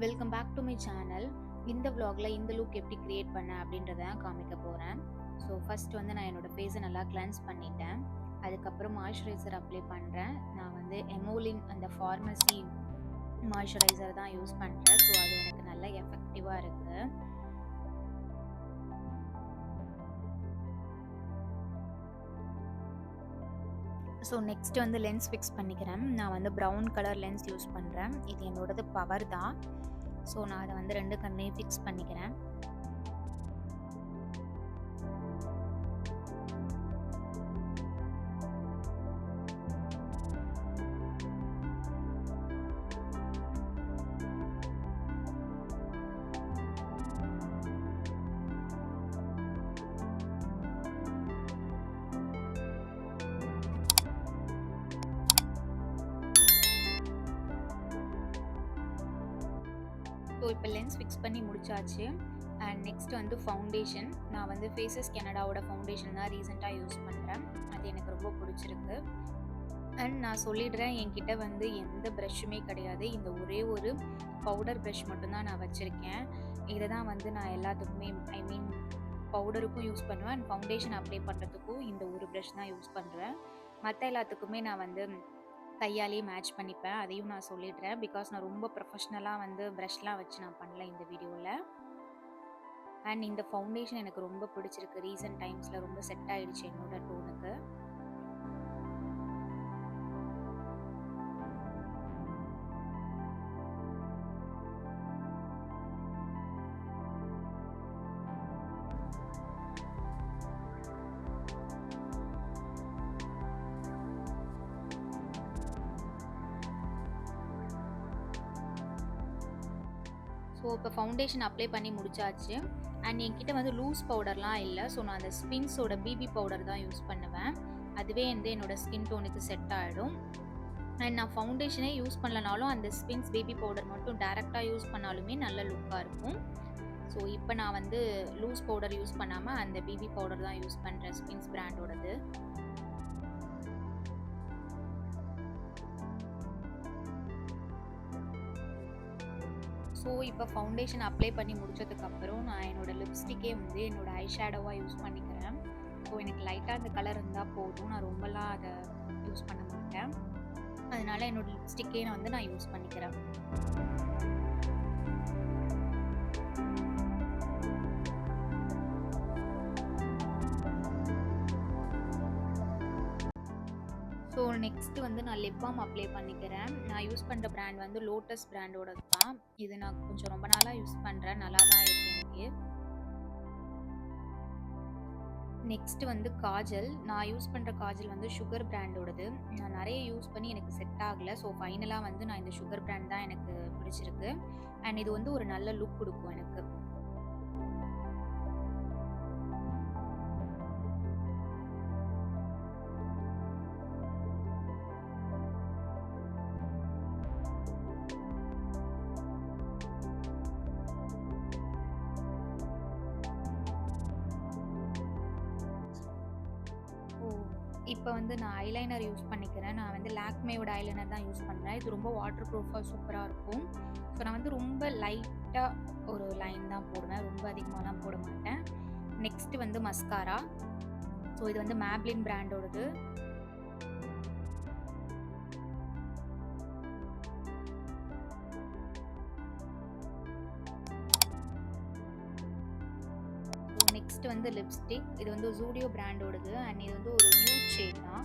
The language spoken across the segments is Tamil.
Welcome back to my channel. இந்த vlogல இந்த லுக் எப்படி கிரியேட் பண்ணேன் அப்படின்றத காமிக்க போகிறேன். ஸோ ஃபர்ஸ்ட் வந்து நான் என்னோடய ஃபேஸை நல்லா கிளென்ஸ் பண்ணிட்டேன். அதுக்கப்புறம் மாய்ஸ்சரைசர் அப்ளை பண்ணுறேன். நான் வந்து எமோலின் அந்த ஃபார்மசி மாய்ஸ்சரைசர் தான் யூஸ் பண்ணுறேன். ஸோ அது எனக்கு நல்ல எஃபெக்டிவாக இருக்குது. ஸோ நெக்ஸ்ட் வந்து லென்ஸ் ஃபிக்ஸ் பண்ணிக்கிறேன். நான் வந்து ப்ரௌன் கலர் லென்ஸ் யூஸ் பண்ணுறேன். இது என்னோடது பவர் தான். ஸோ நான் அதை வந்து 2 கண்ணையும் ஃபிக்ஸ் பண்ணிக்கிறேன். ஸோ இப்போ லென்ஸ் ஃபிக்ஸ் பண்ணி முடிச்சாச்சு. அண்ட் நெக்ஸ்ட் வந்து ஃபவுண்டேஷன். நான் வந்து ஃபேஸஸ் கனடாவோட ஃபவுண்டேஷன் தான் ரீசெண்டாக யூஸ் பண்ணுறேன். அது எனக்கு ரொம்ப பிடிச்சிருக்கு. அண்ட் நான் சொல்லிடுறேன், என்கிட்ட வந்து எந்த ப்ரஷ்ஷுமே கிடையாது. இந்த ஒரே ஒரு பவுடர் ப்ரஷ் மட்டும்தான் நான் வச்சுருக்கேன். இதை தான் வந்து நான் எல்லாத்துக்குமே பவுடருக்கும் யூஸ் பண்ணுவேன். அண்ட் ஃபவுண்டேஷன் அப்ளை பண்ணுறதுக்கும் இந்த ஒரு ப்ரஷ் தான் யூஸ் பண்ணுறேன். மற்ற எல்லாத்துக்குமே நான் வந்து கையாலேயே மேட்ச் பண்ணிப்பேன். அதையும் நான் சொல்லிடுறேன். பிகாஸ் நான் ரொம்ப ப்ரொஃபஷ்னலாக வந்து ப்ரஷ்லாம் வச்சு நான் பண்ணல இந்த வீடியோவில். அண்ட் இந்த ஃபவுண்டேஷன் எனக்கு ரொம்ப பிடிச்சிருக்கு. ரீசெண்ட் டைம்ஸில் ரொம்ப செட் ஆகிடுச்சு என்னோட டோனுக்கு. ஸோ இப்போ ஃபவுண்டேஷன் அப்ளை பண்ணி முடிச்சாச்சு. அண்ட் என்கிட்ட வந்து லூஸ் பவுடர்லாம் இல்லை. ஸோ நான் அந்த ஸ்பின்ஸோட பிபி பவுடர் தான் யூஸ் பண்ணுவேன். அதுவே வந்து என்னோடய ஸ்கின் டோனுக்கு செட் ஆகிடும். அண்ட் நான் ஃபவுண்டேஷனே யூஸ் பண்ணலனாலும் அந்த ஸ்பின்ஸ் பேபி பவுடர் மட்டும் டேரெக்டாக யூஸ் பண்ணாலுமே நல்ல லுக்காக இருக்கும். ஸோ இப்போ நான் வந்து லூஸ் பவுடர் யூஸ் பண்ணாமல் அந்த பிபி பவுடர் தான் யூஸ் பண்ணுறேன், ஸ்பின்ஸ் பிராண்டோடது. ஸோ இப்போ ஃபவுண்டேஷன் அப்ளை பண்ணி முடிச்சதுக்கப்புறம் நான் என்னோடய லிப்ஸ்டிக்கே வந்து என்னோடய ஐ ஷேடோவாக யூஸ் பண்ணிக்கிறேன். ஸோ எனக்கு லைட்டாக அந்த கலர் இருந்தால் போதும். நான் ரொம்பலாம் அதை யூஸ் பண்ண மாட்டேன். அதனால என்னோடய லிப்ஸ்டிக்கே நான் யூஸ் பண்ணிக்கிறேன். ஸோ நெக்ஸ்ட்டு வந்து நான் லிப் பாம் அப்ளை பண்ணிக்கிறேன். நான் யூஸ் பண்ணுற பிராண்ட் வந்து லோட்டஸ் பிராண்டோடது தான். இது நான் கொஞ்சம் ரொம்ப நாளாக யூஸ் பண்ணுறேன். நல்லா தான் இருக்குது எனக்கு. நெக்ஸ்ட்டு வந்து காஜல். நான் யூஸ் பண்ணுற காஜல் வந்து சுகர் பிராண்டோடது. நான் நிறைய யூஸ் பண்ணி எனக்கு செட் ஆகலை. ஸோ ஃபைனலாக வந்து நான் இந்த சுகர் பிராண்ட் தான் எனக்கு பிடிச்சிருக்கு. அண்ட் இது வந்து ஒரு நல்ல லுக் கொடுக்கும் எனக்கு. இப்போ வந்து நான் ஐலைனர் யூஸ் பண்ணிக்கிறேன். நான் வந்து லாக்மேயோட ஐலைனர் தான் யூஸ் பண்ணுறேன். இது ரொம்ப வாட்டர் ப்ரூஃபாக சூப்பராக இருக்கும். ஸோ நான் வந்து ரொம்ப லைட்டாக ஒரு லைன் தான் போடுவேன். ரொம்ப அதிகமாகலாம் போட மாட்டேன். நெக்ஸ்ட்டு வந்து மஸ்காரா. ஸோ இது வந்து மேப்ளின் பிராண்டோடது. நெக்ஸ்ட் வந்து லிப்ஸ்டிக். இது வந்து ஜூடியோ பிராண்டோடது. அண்ட் இது வந்து ஒரு நியூட் ஷேட் தான்.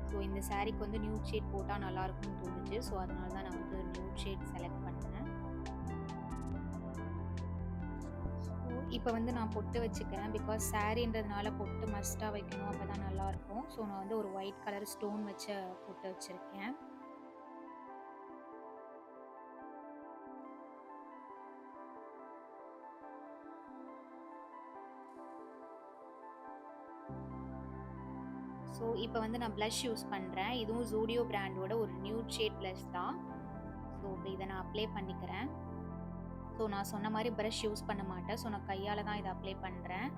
ஸோ இந்த சாரீக்கு வந்து நியூட் ஷேட் போட்டால் நல்லாயிருக்கும்னு தோணுச்சு. ஸோ அதனால தான் நான் வந்து நியூட் ஷேட் செலக்ட் பண்ணேன். ஸோ இப்போ வந்து நான் பொட்டு வச்சுக்கிறேன். பிகாஸ் சாரீன்றதுனால பொட்டு மஸ்ட்டாக வைக்கணும், அப்போ தான் நல்லாயிருக்கும். ஸோ நான் வந்து ஒரு ஒயிட் கலர் ஸ்டோன் வச்ச பொட்டு வச்சுருக்கேன். ஸோ இப்போ வந்து நான் ப்ளஷ் யூஸ் பண்ணுறேன். இதுவும் ஜூடியோ பிராண்டோட ஒரு நியூட் ஷேட் ப்ளஷ் தான். ஸோ இதை நான் அப்ளை பண்ணிக்கிறேன். ஸோ நான் சொன்ன மாதிரி ப்ரஷ் யூஸ் பண்ண மாட்டேன். ஸோ நான் கையால் தான் இதை அப்ளை பண்ணுறேன்.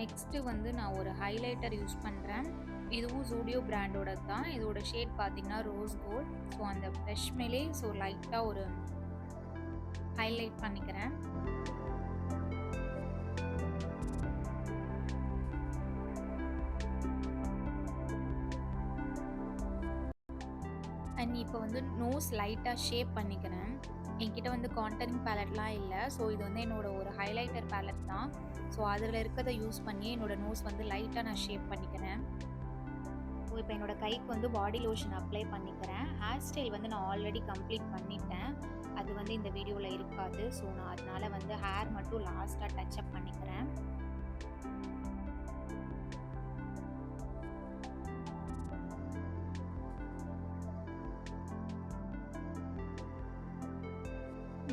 நெக்ஸ்ட்டு வந்து நான் ஒரு ஹைலைட்டர் யூஸ் பண்ணுறேன். இதுவும் ஜூடியோ பிராண்டோடது தான். இதோட ஷேட் பார்த்தீங்கன்னா ரோஸ் கோல்ட். ஸோ அந்த ப்ரஷ் மேலே லைட்டா ஒரு ஹைலைட் பண்ணிக்கிறேன். அண்ட் இப்போ வந்து நோஸ் லைட்டா ஷேப் பண்ணிக்கிறேன். என்கிட்ட வந்து கான்டூரிங் பேலட்லாம் இல்ல. ஸோ இது வந்து என்னோட ஒரு ஹைலைட்டர் பேலட் தான். ஸோ அதில இருக்கிறத யூஸ் பண்ணி என்னோட நோஸ் வந்து லைட்டா நான் ஷேப் பண்ணிக்கிறேன். ஸோ இப்போ என்னோட கைக்கு வந்து பாடி லோஷன் அப்ளை பண்ணிக்கிறேன். ஹேர் ஸ்டைல் வந்து நான் ஆல்ரெடி கம்ப்ளீட் பண்ணிட்டேன். அது வந்து இந்த வீடியோல இருக்காது. ஸோ நான் அதனால வந்து ஹேர் மட்டும் லாஸ்ட்டா டச் அப் பண்ணிக்கிறேன்.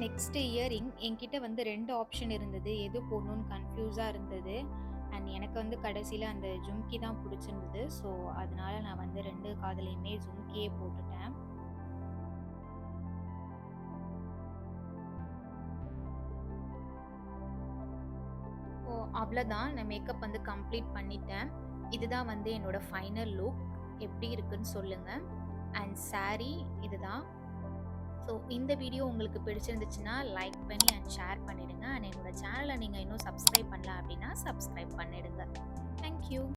நெக்ஸ்ட் இயரிங் என்கிட்ட வந்து 2 ஆப்ஷன் இருந்தது. எது போடணும்னு கன்ஃப்யூஸா இருந்தது. அண்ட் எனக்கு வந்து கடைசியில அந்த ஜும்கி தான் பிடிச்சிருந்தது. ஸோ அதனால நான் வந்து 2 காதுலயுமே ஜும்கியே போட்டுட்டேன். ஸோ அவ்வளோதான். நான் மேக்கப் வந்து கம்ப்ளீட் பண்ணிட்டேன். இதுதான் வந்து என்னோட ஃபைனல் லுக். எப்படி இருக்குன்னு சொல்லுங்க. அண்ட் சாரீ இதுதான். ஸோ இந்த வீடியோ உங்களுக்கு பிடிச்சிருந்துச்சுன்னா லைக் பண்ணி அண்ட் ஷேர் பண்ணிடுங்க. அண்ட் என்னோட சேனலை நீங்கள் இன்னும் சப்ஸ்கிரைப் பண்ணல அப்படின்னா சப்ஸ்கிரைப் பண்ணிடுங்க. தேங்க்யூ.